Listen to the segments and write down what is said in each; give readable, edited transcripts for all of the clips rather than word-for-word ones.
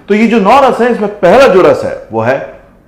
तो ये जो 9 रस है, इसमें पहला जो रस है वो है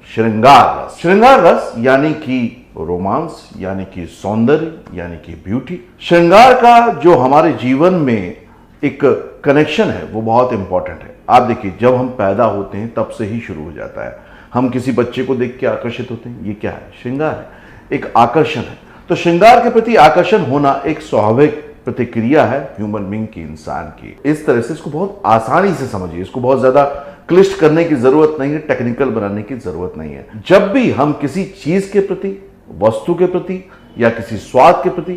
श्रृंगार रस। श्रृंगार रस यानी कि रोमांस, यानी कि सौंदर्य, यानी कि ब्यूटी। श्रृंगार का जो हमारे जीवन में एक कनेक्शन है वो बहुत इंपॉर्टेंट है। आप देखिए, जब हम पैदा होते हैं तब से ही शुरू हो जाता है। हम किसी बच्चे को देख के आकर्षित होते हैं, ये क्या है? श्रृंगार है, एक आकर्षण है। तो श्रृंगार के प्रति आकर्षण होना एक स्वाभाविक प्रतिक्रिया है ह्यूमन बीइंग की, इंसान की। इस तरह से इसको बहुत आसानी से समझिए, इसको बहुत ज्यादा क्लिष्ट करने की जरूरत नहीं है, टेक्निकल बनाने की जरूरत नहीं है। जब भी हम किसी चीज के प्रति, वस्तु के प्रति या किसी स्वाद के प्रति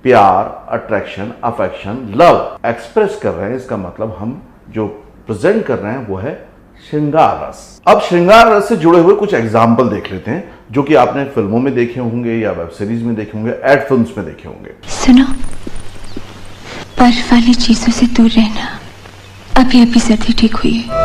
प्यार, अट्रैक्शन, अफेक्शन, लव एक्सप्रेस कर रहे हैं, इसका मतलब हम जो प्रेजेंट कर रहे हैं वो है श्रृंगार रस। अब श्रृंगार रस से जुड़े हुए कुछ एग्जाम्पल देख लेते हैं जो कि आपने फिल्मों में देखे होंगे या वेब सीरीज में देखे होंगे, एड फिल्म्स में देखे होंगे। सुनो, बर्फ वाली चीजों से दूर रहना। अभी अभी सर्दी ठीक हुई है।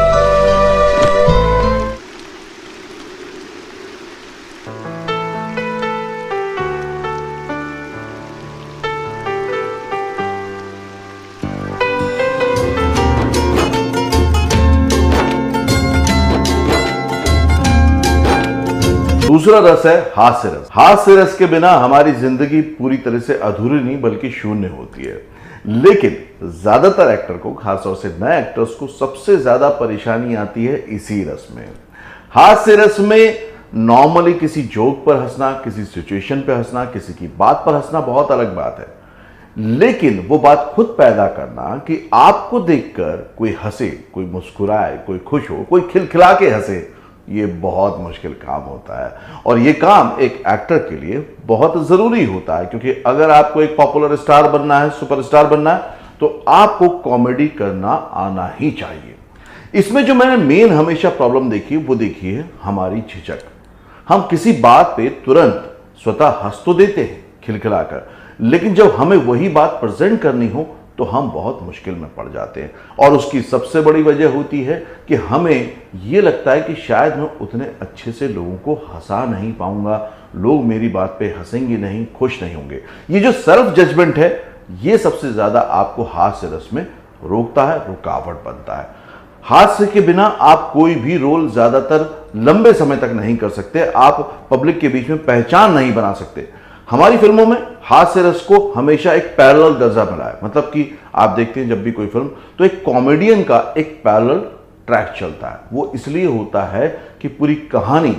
दूसरा रस है हास्य रस। हास्य रस के बिना हमारी जिंदगी पूरी तरह से अधूरी नहीं बल्कि शून्य होती है। लेकिन ज्यादातर एक्टर को, खासतौर से नए एक्टर्स को, सबसे ज्यादा परेशानी आती है इसी रस में। हास्य रस में नॉर्मली किसी जोक पर हंसना, किसी सिचुएशन पर हंसना, किसी की बात पर हंसना बहुत अलग बात है, लेकिन वो बात खुद पैदा करना कि आपको देखकर कोई हंसे, कोई मुस्कुराए, कोई खुश हो, कोई खिलखिला के हंसे, ये बहुत मुश्किल काम होता है। और ये काम एक एक्टर के लिए बहुत जरूरी होता है, क्योंकि अगर आपको एक पॉपुलर स्टार बनना है, सुपरस्टार बनना है, तो आपको कॉमेडी करना आना ही चाहिए। इसमें जो मैंने मेन हमेशा प्रॉब्लम देखी वो देखी है हमारी झिझक। हम किसी बात पे तुरंत स्वतः हंस तो देते हैं खिलखिलाकर, लेकिन जब हमें वही बात प्रेजेंट करनी हो तो हम बहुत मुश्किल में पड़ जाते हैं। और उसकी सबसे बड़ी वजह होती है कि हमें यह लगता है कि शायद मैं उतने अच्छे से लोगों को हंसा नहीं पाऊंगा, लोग मेरी बात पे हंसेंगे नहीं, खुश नहीं होंगे। ये जो सेल्फ जजमेंट है, ये सबसे ज्यादा आपको हास्य रस में रोकता है, रुकावट बनता है। हास्य के बिना आप कोई भी रोल ज्यादातर लंबे समय तक नहीं कर सकते, आप पब्लिक के बीच में पहचान नहीं बना सकते। हमारी फिल्मों में हास्य रस को हमेशा एक पैरेलल दर्जा मिला है, मतलब कि आप देखते हैं जब भी कोई फिल्म, तो एक कॉमेडियन का एक पैरेलल ट्रैक चलता है। वो इसलिए होता है कि पूरी कहानी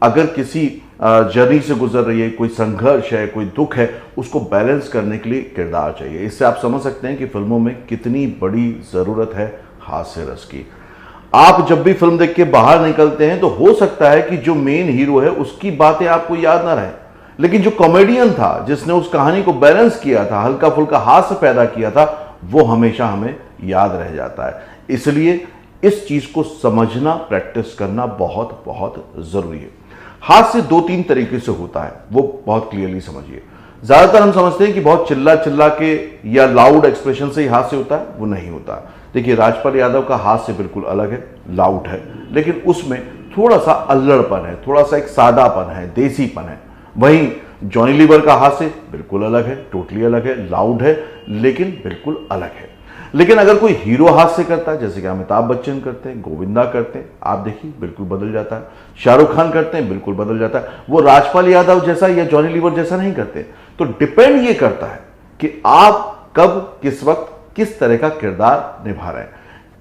अगर किसी जर्नी से गुजर रही है, कोई संघर्ष है, कोई दुख है, उसको बैलेंस करने के लिए किरदार चाहिए। इससे आप समझ सकते हैं कि फिल्मों में कितनी बड़ी जरूरत है हास्य रस की। आप जब भी फिल्म देख के बाहर निकलते हैं तो हो सकता है कि जो मेन हीरो है उसकी बातें आपको याद ना रहे, लेकिन जो कॉमेडियन था, जिसने उस कहानी को बैलेंस किया था, हल्का फुल्का हास्य पैदा किया था, वो हमेशा हमें याद रह जाता है। इसलिए इस चीज को समझना, प्रैक्टिस करना बहुत बहुत जरूरी है। हास्य 2-3 तरीके से होता है, वो बहुत क्लियरली समझिए। ज्यादातर हम समझते हैं कि बहुत चिल्ला चिल्ला के या लाउड एक्सप्रेशन से ही हास्य होता है, वो नहीं होता। देखिए, राजपाल यादव का हास्य बिल्कुल अलग है, लाउड है, लेकिन उसमें थोड़ा सा अल्लड़पन है, थोड़ा सा एक सादापन है, देसीपन है। वहीं जॉनी लीवर का हास्य बिल्कुल अलग है, टोटली अलग है, लाउड है, लेकिन बिल्कुल अलग है। लेकिन अगर कोई हीरो हास्य करता है, जैसे कि अमिताभ बच्चन करते हैं, गोविंदा करते हैं, आप देखिए बिल्कुल बदल जाता है। शाहरुख खान करते हैं, बिल्कुल बदल जाता है। वो राजपाल यादव जैसा या जॉनी लीवर जैसा नहीं करते। तो डिपेंड ये करता है कि आप कब, किस वक्त, किस तरह का किरदार निभा रहे हैं।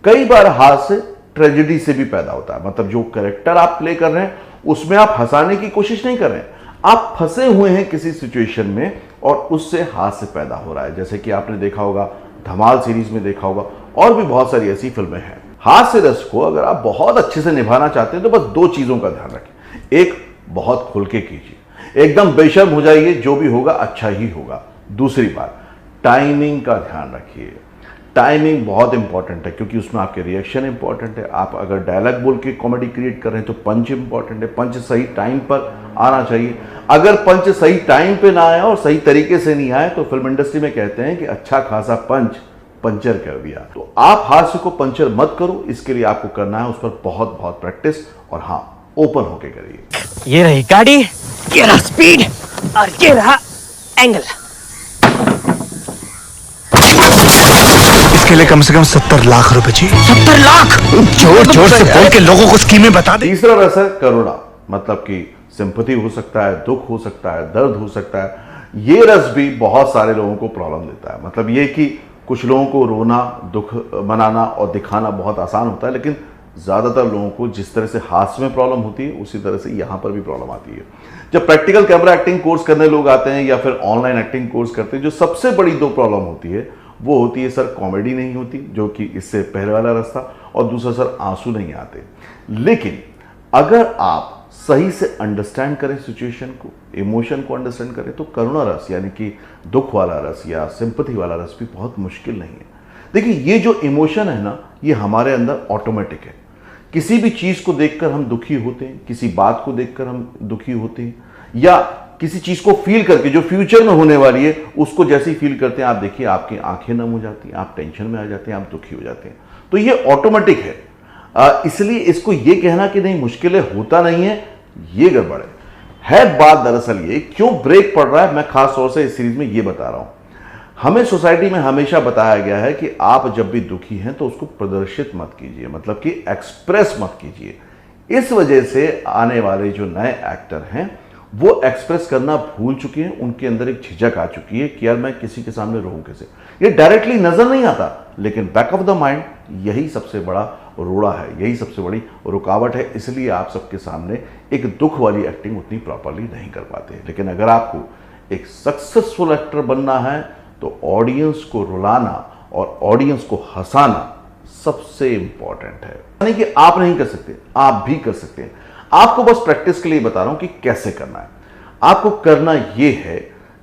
कई बार हास्य ट्रेजेडी से भी पैदा होता है, मतलब जो कैरेक्टर आप प्ले कर रहे हैं उसमें आप हंसाने की कोशिश नहीं कर रहे हैं, आप फंसे हुए हैं किसी सिचुएशन में और उससे हास्य पैदा हो रहा है। जैसे कि आपने देखा होगा, धमाल सीरीज में देखा होगा, और भी बहुत सारी ऐसी फिल्में हैं। हास्य रस को अगर आप बहुत अच्छे से निभाना चाहते हैं तो बस दो चीजों का ध्यान रखें। एक, बहुत खुल के कीजिए, एकदम बेशर्म हो जाइए, जो भी होगा अच्छा ही होगा। दूसरी बात, टाइमिंग का ध्यान रखिए। टाइमिंग बहुत इंपॉर्टेंट है, क्योंकि उसमें आपके रिएक्शन इंपॉर्टेंट है। आप अगर डायलॉग बोल के कॉमेडी क्रिएट कर रहे हैं तो पंच इंपॉर्टेंट है, पंच सही टाइम पर आना चाहिए। अगर पंच सही टाइम पे ना आया और सही तरीके से नहीं आए तो फिल्म इंडस्ट्री में कहते हैं कि अच्छा खासा पंच पंचर कर दिया। तो आप हास्य को पंचर मत करो, इसके लिए आपको करना है उस पर बहुत बहुत प्रैक्टिस, और हाँ, ओपन होके करिए। ये रही गाड़ी, ये रहा स्पीड और ये रहा एंगल। इसके लिए कम से कम 70 लाख रुपए चाहिए। 70 लाख? जोर जोर से बोल के लोगों को स्कीमें बता दे। तीसरा रस है करुणा, मतलब कि सिंपैथी हो सकता है, दुख हो सकता है, दर्द हो सकता है। ये रस भी बहुत सारे लोगों को प्रॉब्लम देता है। मतलब ये कि कुछ लोगों को रोना, दुख मनाना और दिखाना बहुत आसान होता है, लेकिन ज़्यादातर लोगों को जिस तरह से हास्य में प्रॉब्लम होती है उसी तरह से यहाँ पर भी प्रॉब्लम आती है। जब प्रैक्टिकल कैमरा एक्टिंग कोर्स करने लोग आते हैं या फिर ऑनलाइन एक्टिंग कोर्स करते हैं, जो सबसे बड़ी दो प्रॉब्लम होती है वो होती है, सर कॉमेडी नहीं होती, जो कि इससे पहले वाला रास्ता, और दूसरा सर आंसू नहीं आते। लेकिन अगर आप सही से अंडरस्टैंड करें सिचुएशन को, इमोशन को अंडरस्टैंड करें, तो करुणा रस यानी कि दुख वाला रस या सिंपैथी वाला रस भी बहुत मुश्किल नहीं है। देखिए, ये जो इमोशन है ना, ये हमारे अंदर ऑटोमेटिक है। किसी भी चीज को देखकर हम दुखी होते हैं, किसी बात को देखकर हम दुखी होते हैं, या किसी चीज को फील करके जो फ्यूचर में होने वाली है उसको जैसे ही फील करते हैं, आप देखिए आपकी आंखें नम हो जाती हैं, आप टेंशन में आ जाते हैं, आप दुखी हो जाते हैं। तो ये ऑटोमेटिक है। इसलिए इसको ये कहना कि नहीं मुश्किलें होता नहीं है, ये गड़बड़ है। बात दरअसल ये क्यों ब्रेक पड़ रहा है, मैं खास तौर से इस सीरीज में ये बता रहा हूं। हमें सोसाइटी में हमेशा बताया गया है कि आप जब भी दुखी हैं तो उसको प्रदर्शित मत कीजिए, मतलब कि एक्सप्रेस मत कीजिए। इस वजह से आने वाले जो नए एक्टर हैं वो एक्सप्रेस करना भूल चुके हैं। उनके अंदर एक झिझक आ चुकी है कि यार मैं किसी के सामने रहूं कैसे। ये डायरेक्टली नजर नहीं आता, लेकिन बैक ऑफ द माइंड यही सबसे बड़ा रोड़ा है, यही सबसे बड़ी रुकावट है। इसलिए आप सबके सामने एक दुख वाली एक्टिंग उतनी प्रॉपरली नहीं कर पाते। लेकिन अगर आपको एक सक्सेसफुल एक्टर बनना है तो ऑडियंस को रुलाना और ऑडियंस को हंसाना सबसे इंपॉर्टेंट है। यानी कि आप नहीं कर सकते, आप भी कर सकते हैं। आपको बस प्रैक्टिस के लिए बता रहा हूं कि कैसे करना है। आपको करना यह है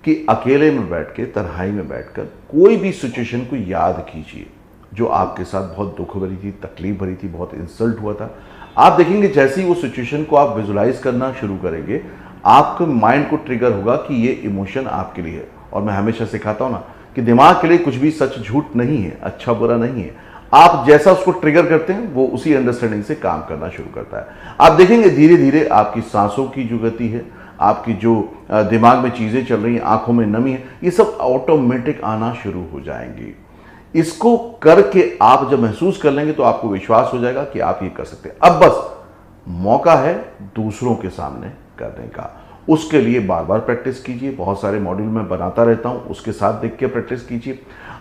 कि अकेले में बैठ के, तन्हाई में बैठकर कोई भी सिचुएशन को याद कीजिए जो आपके साथ बहुत दुख भरी थी, तकलीफ भरी थी, बहुत इंसल्ट हुआ था। आप देखेंगे जैसे ही वो सिचुएशन को आप विजुलाइज करना शुरू करेंगे, आपके माइंड को ट्रिगर होगा कि ये इमोशन आपके लिए है। और मैं हमेशा सिखाता हूं ना कि दिमाग के लिए कुछ भी सच झूठ नहीं है, अच्छा बुरा नहीं है। आप जैसा उसको ट्रिगर करते हैं वो उसी अंडरस्टैंडिंग से काम करना शुरू करता है। आप देखेंगे धीरे धीरे आपकी सांसों की जो गति है, आपकी जो दिमाग में चीजें चल रही हैं, आंखों में नमी है, ये सब ऑटोमेटिक आना शुरू हो जाएंगी। इसको करके आप जब महसूस कर लेंगे तो आपको विश्वास हो जाएगा कि आप ये कर सकते हैं। अब बस मौका है दूसरों के सामने करने का। उसके लिए बार बार प्रैक्टिस कीजिए। बहुत सारे मॉड्यूल मैं बनाता रहता हूं, उसके साथ देख के प्रैक्टिस कीजिए।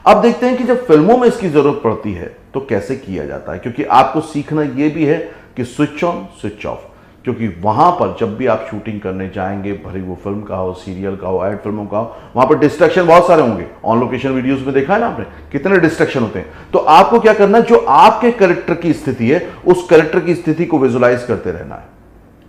अब देखते हैं कि जब फिल्मों में इसकी जरूरत पड़ती है तो कैसे किया जाता है, क्योंकि आपको सीखना यह भी है कि स्विच ऑन स्विच ऑफ। क्योंकि वहां पर जब भी आप शूटिंग करने जाएंगे, भले वो फिल्म का हो, सीरियल का हो, एड फिल्मों का हो, वहां पर डिस्ट्रैक्शन बहुत सारे होंगे। ऑन लोकेशन वीडियोस में देखा है ना आपने, कितने डिस्ट्रैक्शन होते हैं। तो आपको क्या करना है, जो आपके कैरेक्टर की स्थिति है उस कैरेक्टर की स्थिति को विजुलाइज करते रहना है,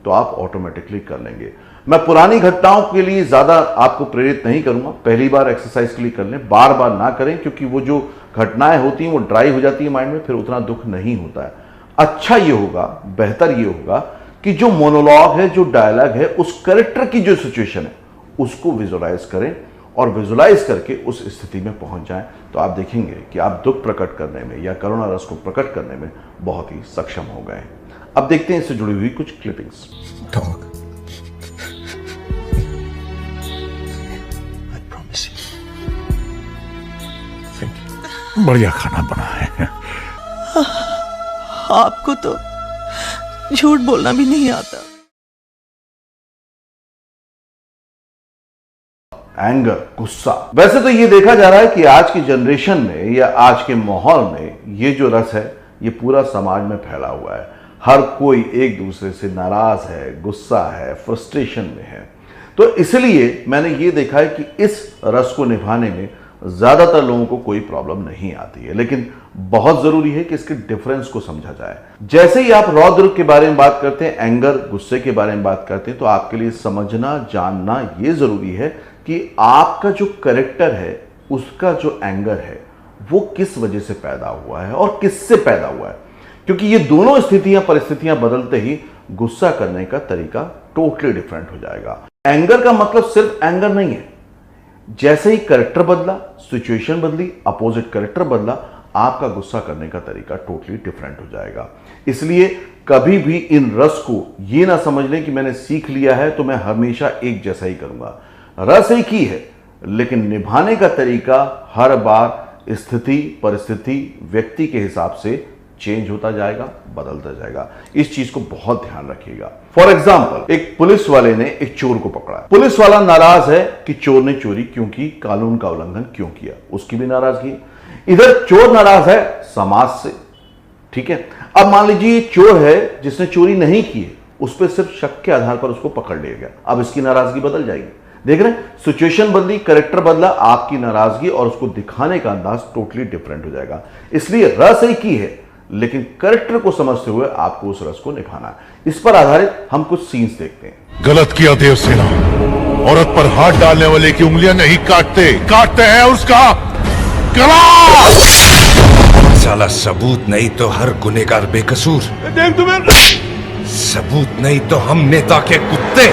तो आप ऑटोमेटिकली कर लेंगे। मैं पुरानी घटनाओं के लिए ज्यादा आपको प्रेरित नहीं करूंगा। पहली बार एक्सरसाइज के लिए कर लें, बार बार ना करें, क्योंकि वो जो घटनाएं होती हैं वो ड्राई हो जाती है माइंड में, फिर उतना दुख नहीं होता है। अच्छा ये होगा, बेहतर ये होगा कि जो मोनोलॉग है, जो डायलॉग है, उस कैरेक्टर की जो सिचुएशन है उसको विजुलाइज करें और विजुलाइज करके उस स्थिति में पहुंच जाएं। तो आप देखेंगे कि आप दुख प्रकट करने में या करुणा रस को प्रकट करने में बहुत ही सक्षम हो गए। अब देखते हैं इससे जुड़ी हुई कुछ क्लिपिंग्स। बढ़िया खाना बना है। आपको तो झूठ बोलना भी नहीं आता। एंगर, गुस्सा। वैसे तो ये देखा जा रहा है कि आज की जनरेशन में या आज के माहौल में ये जो रस है ये पूरा समाज में फैला हुआ है। हर कोई एक दूसरे से नाराज है, गुस्सा है, फ्रस्ट्रेशन में है। तो इसलिए मैंने ये देखा है कि इस रस को निभाने में ज्यादातर लोगों को कोई प्रॉब्लम नहीं आती है, लेकिन बहुत जरूरी है कि इसके डिफरेंस को समझा जाए। जैसे ही आप रौद्र के बारे में बात करते हैं, एंगर, गुस्से के बारे में बात करते हैं, तो आपके लिए समझना, जानना यह जरूरी है कि आपका जो कैरेक्टर है उसका जो एंगर है वो किस वजह से पैदा हुआ है और किससे पैदा हुआ है। क्योंकि ये दोनों स्थितियां, परिस्थितियां बदलते ही गुस्सा करने का तरीका टोटली डिफरेंट हो जाएगा। एंगर का मतलब सिर्फ एंगर नहीं है। जैसे ही कैरेक्टर बदला, सिचुएशन बदली, अपोजिट कैरेक्टर बदला, आपका गुस्सा करने का तरीका टोटली डिफरेंट हो जाएगा। इसलिए कभी भी इन रस को यह ना समझ लें कि मैंने सीख लिया है तो मैं हमेशा एक जैसा ही करूंगा। रस एक ही है, लेकिन निभाने का तरीका हर बार स्थिति, परिस्थिति, व्यक्ति के हिसाब से चेंज होता जाएगा, बदलता जाएगा। इस चीज को बहुत ध्यान रखिएगा। फॉर एग्जाम्पल, एक पुलिस वाले ने एक चोर को पकड़ा। पुलिस वाला नाराज है कि चोर ने चोरी क्यों की, कानून का उल्लंघन क्यों किया, उसकी भी नाराजगी। इधर चोर नाराज है समाज से, ठीक है। अब मान लीजिए चोर है जिसने चोरी नहीं की है, उस पर सिर्फ शक के आधार पर उसको पकड़ लिया गया। अब इसकी नाराजगी बदल जाएगी। देख रहे हैं, सिचुएशन बदली, कैरेक्टर बदला, आपकी नाराजगी और उसको दिखाने का अंदाज टोटली डिफरेंट हो जाएगा। इसलिए रस एक ही है, लेकिन कैरेक्टर को समझते हुए आपको उस रस को निभाना है। इस पर आधारित हम कुछ सीन्स देखते हैं। गलत किया देवसेना। औरत पर हाथ डालने वाले की उंगलियां नहीं काटते, काटते हैं उसका गला। साला सबूत नहीं तो हर गुनेगार बेकसूर। देख तुम्हें सबूत नहीं तो हम नेता के कुत्ते।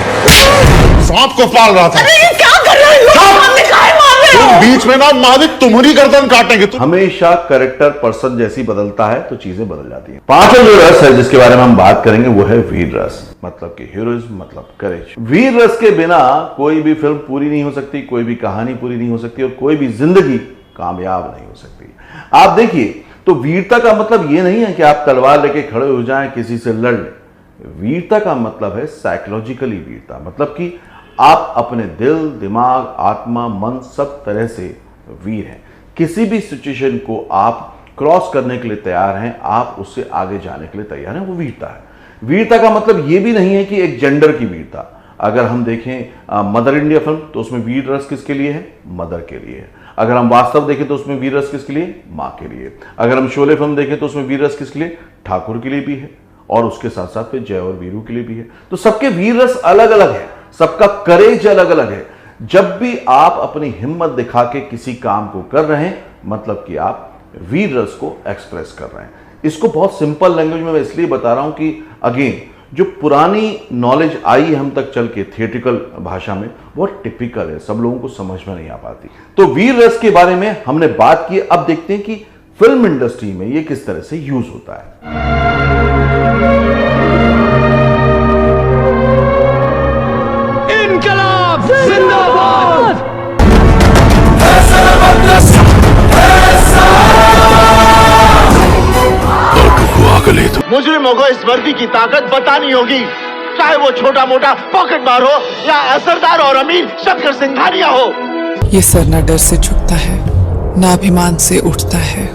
सांप को पाल रहा था। क्या कर रहे हो? हमने काहे मार रहे हो? तुम बीच में ना मालिक, तुम्हारी गर्दन काटेंगे। हमेशा कैरेक्टर, पर्सन जैसी बदलता है तो चीजें बदल जाती हैं। पांचवा जो रस है जिसके बारे में हम बात करेंगे वो है वीर रस, मतलब कि हीरोइज्म, मतलब करेज। वीर रस के बिना कोई भी फिल्म पूरी नहीं हो सकती, कोई भी कहानी पूरी नहीं हो सकती और कोई भी जिंदगी कामयाब नहीं हो सकती। आप देखिए, तो वीरता का मतलब ये नहीं है कि आप तलवार लेके खड़े हो जाएं, किसी से लड़ लें। वीरता का मतलब है साइकोलॉजिकली वीरता, मतलब कि आप अपने दिल, दिमाग, आत्मा, मन सब तरह से वीर हैं। किसी भी सिचुएशन को आप क्रॉस करने के लिए तैयार हैं, आप उससे आगे जाने के लिए तैयार हैं, वो वीरता है। वीरता का मतलब ये भी नहीं है कि एक जेंडर की वीरता। अगर हम देखें मदर इंडिया फिल्म, तो उसमें वीर रस किसके लिए है? मदर के लिए है। अगर हम वास्तव देखें तो उसमें वीर रस किसके लिए? मां के लिए। अगर हम शोले फिल्म देखें तो उसमें वीर रस किसके लिए? ठाकुर के लिए भी है, और उसके साथ साथ में जय और वीरू के लिए भी है। तो सबके वीर रस अलग अलग है, सबका करेज अलग अलग है। जब भी आप अपनी हिम्मत दिखा के किसी काम को कर रहे हैं, मतलब कि आप वीर रस को एक्सप्रेस कर रहे हैं। इसको बहुत सिंपल लैंग्वेज में मैं इसलिए बता रहा हूं कि अगेन, जो पुरानी नॉलेज आई हम तक चल के थिएट्रिकल भाषा में, बहुत टिपिकल है, सब लोगों को समझ में नहीं आ पाती। तो वीर रस के बारे में हमने बात की। अब देखते हैं कि फिल्म इंडस्ट्री में ये किस तरह से यूज होता है। इनकलाब जिंदाबाद। मुजरिमों को इस वर्दी की ताकत बतानी होगी, चाहे वो छोटा मोटा पॉकेट मार हो या असरदार और अमीर शक्कर सिंघानिया हो। ये सर न डर से झुकता है, न अभिमान से उठता है,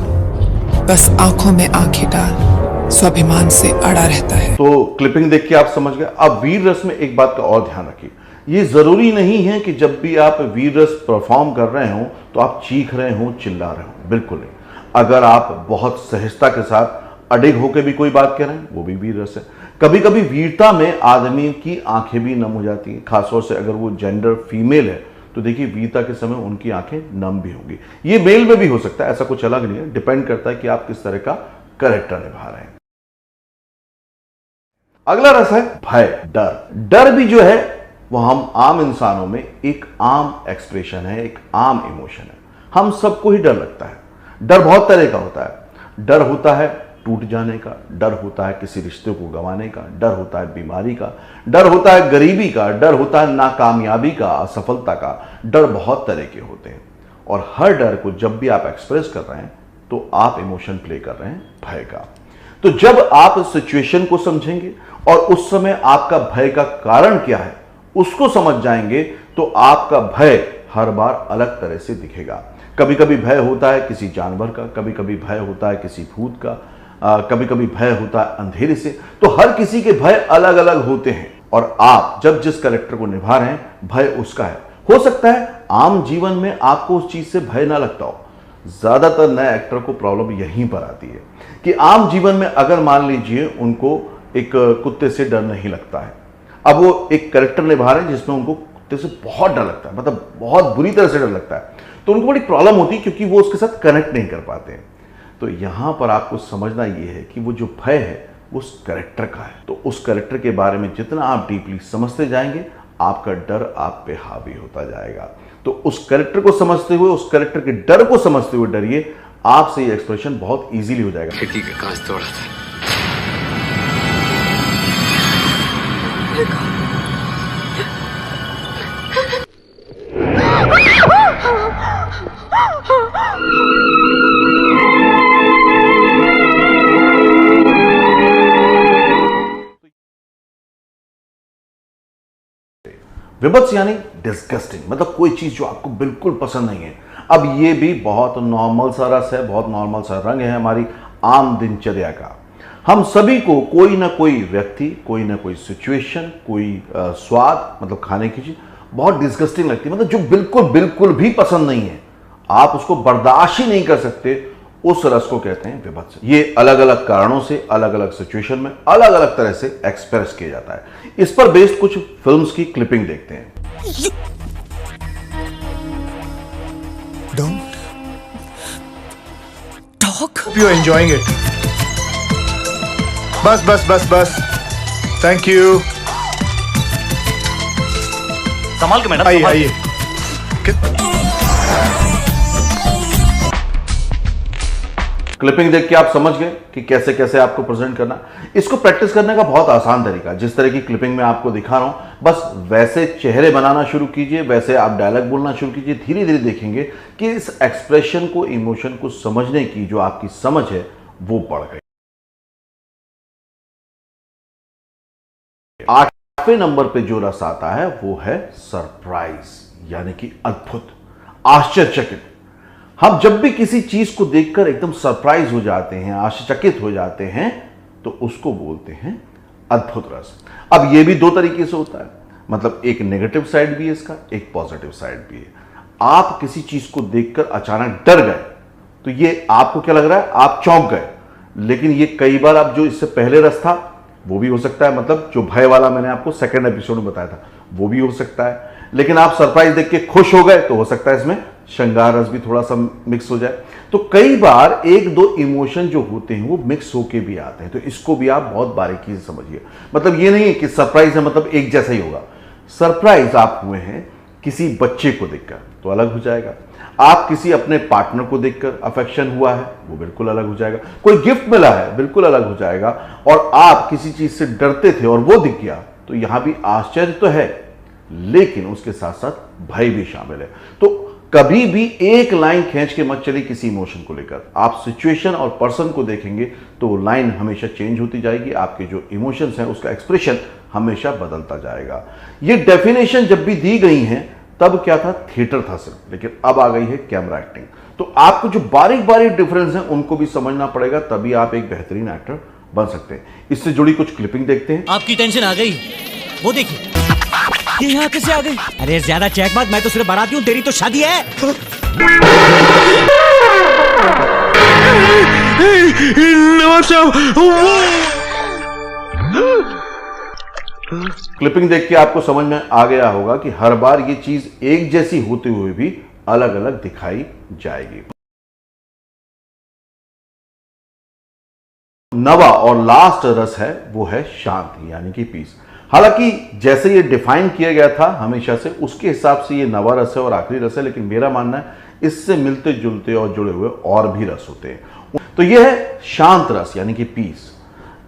बस आंखों में आंखें डाल स्वाभिमान से अड़ा रहता है। तो क्लिपिंग देख के आप समझ गए। अब वीर रस में एक बात का और ध्यान रखिए, ये जरूरी नहीं है कि जब भी आप वीर रस परफॉर्म कर रहे हो तो आप चीख रहे हो, चिल्ला रहे हो, बिल्कुल नहीं। अगर आप बहुत सहजता के साथ अडिग होकर भी कोई बात कह रहे हैं, वो भी वीर रस है। कभी कभी वीरता में आदमी की आंखें भी नम हो जाती हैं, खासतौर से अगर वो जेंडर फीमेल है तो देखिए वीरता के समय उनकी आंखें नम भी होंगी। ये मेल में भी हो सकता है, ऐसा कुछ अलग नहीं है, डिपेंड करता है कि आप किस तरह का कैरेक्टर निभा रहे हैं। अगला रस है भय, डर। डर भी जो है वो हम आम इंसानों में एक आम एक्सप्रेशन है, एक आम इमोशन है। हम सबको ही डर लगता है। डर बहुत तरह का होता है। डर होता है टूट जाने का, डर होता है किसी रिश्ते को गंवाने का, डर होता है बीमारी का, डर होता है गरीबी का, डर होता है नाकामयाबी का, असफलता का। डर बहुत तरह के होते हैं और हर डर को जब भी आप एक्सप्रेस कर रहे हैं तो आप इमोशन प्ले कर रहे हैं भय का। तो जब आप सिचुएशन को समझेंगे और उस समय आपका भय का कारण क्या है उसको समझ जाएंगे तो आपका भय हर बार अलग तरह से दिखेगा। कभी कभी भय होता है किसी जानवर का, कभी कभी भय होता है किसी भूत का, कभी कभी भय होता है अंधेरे से। तो हर किसी के भय अलग अलग होते हैं और आप जब जिस कैरेक्टर को निभा रहे हैं भय उसका है। हो सकता है आम जीवन में आपको उस चीज से भय ना लगता हो। ज्यादातर नए एक्टर को प्रॉब्लम यहीं पर आती है कि आम जीवन में अगर मान लीजिए उनको एक कुत्ते से डर नहीं लगता है, अब वो एक कैरेक्टर निभा रहे हैं जिसमें उनको कुत्ते से बहुत डर लगता है, मतलब बहुत बुरी तरह से डर लगता है, तो उनको बड़ी प्रॉब्लम होती है क्योंकि वो उसके साथ कनेक्ट नहीं कर पाते हैं। तो यहां पर आपको समझना यह है कि वो जो भय है वो उस कैरेक्टर का है। तो उस कैरेक्टर के बारे में जितना आप डीपली समझते जाएंगे आपका डर आप पे हावी होता जाएगा। तो उस कैरेक्टर को समझते हुए, उस कैरेक्टर के डर को समझते हुए डरिए, आपसे ये एक्सप्रेशन बहुत इजीली हो जाएगा। खिड़की का कांच तोड़ा था। विभत्स यानी डिस्गस्टिंग, मतलब कोई चीज जो आपको बिल्कुल पसंद नहीं है। अब ये भी बहुत नॉर्मल सा रस है, बहुत नॉर्मल सा रंग है हमारी आम दिनचर्या का। हम सभी को कोई ना कोई व्यक्ति, कोई ना कोई सिचुएशन, कोई स्वाद, मतलब खाने की चीज बहुत डिस्गस्टिंग लगती है, मतलब जो बिल्कुल बिल्कुल भी पसंद नहीं है, आप उसको बर्दाश्त ही नहीं कर सकते, उस रस को कहते हैं विभत्स। ये अलग अलग कारणों से, अलग अलग सिचुएशन में अलग अलग तरह से एक्सप्रेस किया जाता है। इस पर बेस्ड कुछ फिल्म्स की क्लिपिंग देखते हैं। Don't talk. You're enjoying it. बस बस बस बस। Thank you. संभाल के मैडम, आइए संभाल के। आइए। क्लिपिंग देख के आप समझ गए कि कैसे कैसे आपको प्रेजेंट करना। इसको प्रैक्टिस करने का बहुत आसान तरीका, जिस तरह की क्लिपिंग में आपको दिखा रहा हूं, बस वैसे चेहरे बनाना शुरू कीजिए, वैसे आप डायलॉग बोलना शुरू कीजिए। धीरे धीरे देखेंगे कि इस एक्सप्रेशन को, इमोशन को समझने की जो आपकी समझ है वो बढ़ गई। 8वें नंबर पे जो रस आता है वो है सरप्राइज, यानी कि अद्भुत, आश्चर्यचकित। हम जब भी किसी चीज को देखकर एकदम सरप्राइज हो जाते हैं, आश्चर्यचकित हो जाते हैं, तो उसको बोलते हैं अद्भुत रस। अब यह भी दो तरीके से होता है, मतलब एक नेगेटिव साइड भी है इसका, एक पॉजिटिव साइड भी है। आप किसी चीज को देखकर अचानक डर गए तो ये आपको क्या लग रहा है, आप चौंक गए। लेकिन ये कई बार अब जो इससे पहले रस था वो भी हो सकता है, मतलब जो भय वाला मैंने आपको सेकंड एपिसोड में बताया था वो भी हो सकता है। लेकिन आप सरप्राइज देख के खुश हो गए तो हो सकता है इसमें श्रृंगार रस भी थोड़ा सा मिक्स हो जाए। तो कई बार एक दो इमोशन जो होते हैं वो मिक्स होके भी आते हैं, तो इसको भी आप बहुत बारीकी से समझिए। मतलब ये नहीं है कि सरप्राइज है मतलब एक जैसा ही होगा। सरप्राइज आप हुए हैं किसी बच्चे को देखकर तो अलग हो जाएगा, आप किसी अपने पार्टनर को देखकर अफेक्शन हुआ है वो बिल्कुल अलग हो जाएगा, कोई गिफ्ट मिला है बिल्कुल अलग हो जाएगा, और आप किसी चीज से डरते थे और वो दिख गया तो यहां भी आश्चर्य तो है लेकिन उसके साथ साथ भय भी शामिल है। तो कभी भी एक लाइन खींच के मत चलिए किसी इमोशन को लेकर। आप सिचुएशन और पर्सन को देखेंगे तो वो लाइन हमेशा चेंज होती जाएगी, आपके जो इमोशंस हैं उसका एक्सप्रेशन हमेशा बदलता जाएगा। ये डेफिनेशन जब भी दी गई हैं तब क्या था, थिएटर था सिर्फ, लेकिन अब आ गई है कैमरा एक्टिंग। तो आपको जो बारीक बारीक डिफरेंस है उनको भी समझना पड़ेगा, तभी आप एक बेहतरीन एक्टर बन सकते हैं। इससे जुड़ी कुछ क्लिपिंग देखते हैं। आपकी टेंशन आ गई, वो देखिए ये यहाँ कैसे आ गई। अरे ज्यादा चेक मत, मैं तो सिर्फ बाराती हूँ, तेरी तो शादी है। क्लिपिंग देख के आपको समझ में आ गया होगा कि हर बार ये चीज एक जैसी होते हुए भी अलग अलग दिखाई जाएगी। नवा और लास्ट रस है वो है शांति, यानी कि पीस। हालांकि जैसे ये डिफाइन किया गया था हमेशा से, उसके हिसाब से ये नवा रस है और आखिरी रस है, लेकिन मेरा मानना है इससे मिलते जुलते और जुड़े हुए और भी रस होते हैं। तो यह है शांत रस यानी कि पीस।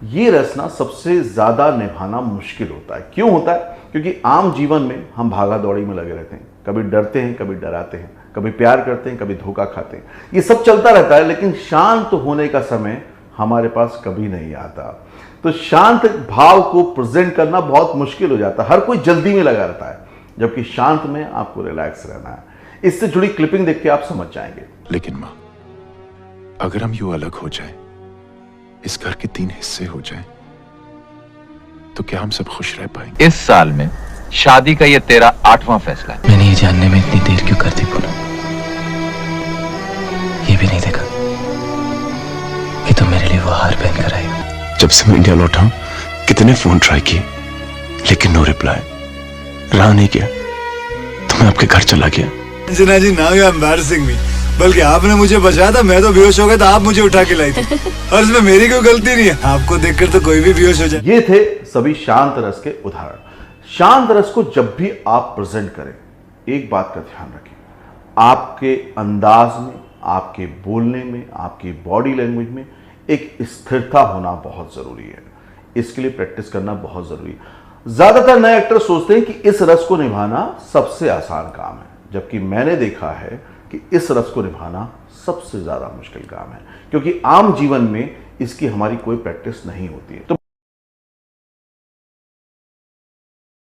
ये रस ना सबसे ज्यादा निभाना मुश्किल होता है। क्यों होता है? क्योंकि आम जीवन में हम भागा दौड़ी में लगे रहते हैं, कभी डरते हैं, कभी डराते हैं, कभी प्यार करते हैं, कभी धोखा खाते हैं, ये सब चलता रहता है। लेकिन शांत होने का समय हमारे पास कभी नहीं आता। तो शांत भाव को प्रेजेंट करना बहुत मुश्किल हो जाता है। हर कोई जल्दी में लगा रहता है, जबकि शांत में आपको रिलैक्स रहना है। इससे जुड़ी क्लिपिंग देख के आप समझ जाएंगे। लेकिन मां, अगर हम यूं अलग हो जाएं, इस घर के 3 हिस्से हो जाएं, तो क्या हम सब खुश रह पाएंगे? इस साल में शादी का ये तेरा 8वां फैसला है। मैंने ये जानने में इतनी देर क्यों कर दी पूनम? ये भी नहीं देखा कि तुम मेरे लिए वो हार पहन कर आई हो। जब से मैं इंडिया लौटा हूं, कितने फोन ट्राई किए, लेकिन नो रिप्लाई। रहा नहीं गया तो मैं आपके घर चला गया। अंजना जी, नाउ यू एम्बैरसिंग मी। बल्कि आपने मुझे बचाया था, मैं तो बेहोश हो गया था, आप मुझे उठा के लाई थी। और इसमें मेरी कोई गलती नहीं है। आपको देखकर तो कोई भी बेहोश हो जाए। ये थे सभी शांत रस के उदाहरण। शांत रस को जब भी आप प्रेजेंट करें, एक बात का ध्यान रखें, आपके अंदाज में, आपके बोलने में, आपकी बॉडी लैंग्वेज में एक स्थिरता होना बहुत जरूरी है। इसके लिए प्रैक्टिस करना बहुत जरूरी है। ज्यादातर नए एक्टर सोचते हैं कि इस रस को निभाना सबसे आसान काम है, जबकि मैंने देखा है कि इस रस को निभाना सबसे ज्यादा मुश्किल काम है, क्योंकि आम जीवन में इसकी हमारी कोई प्रैक्टिस नहीं होती है। तो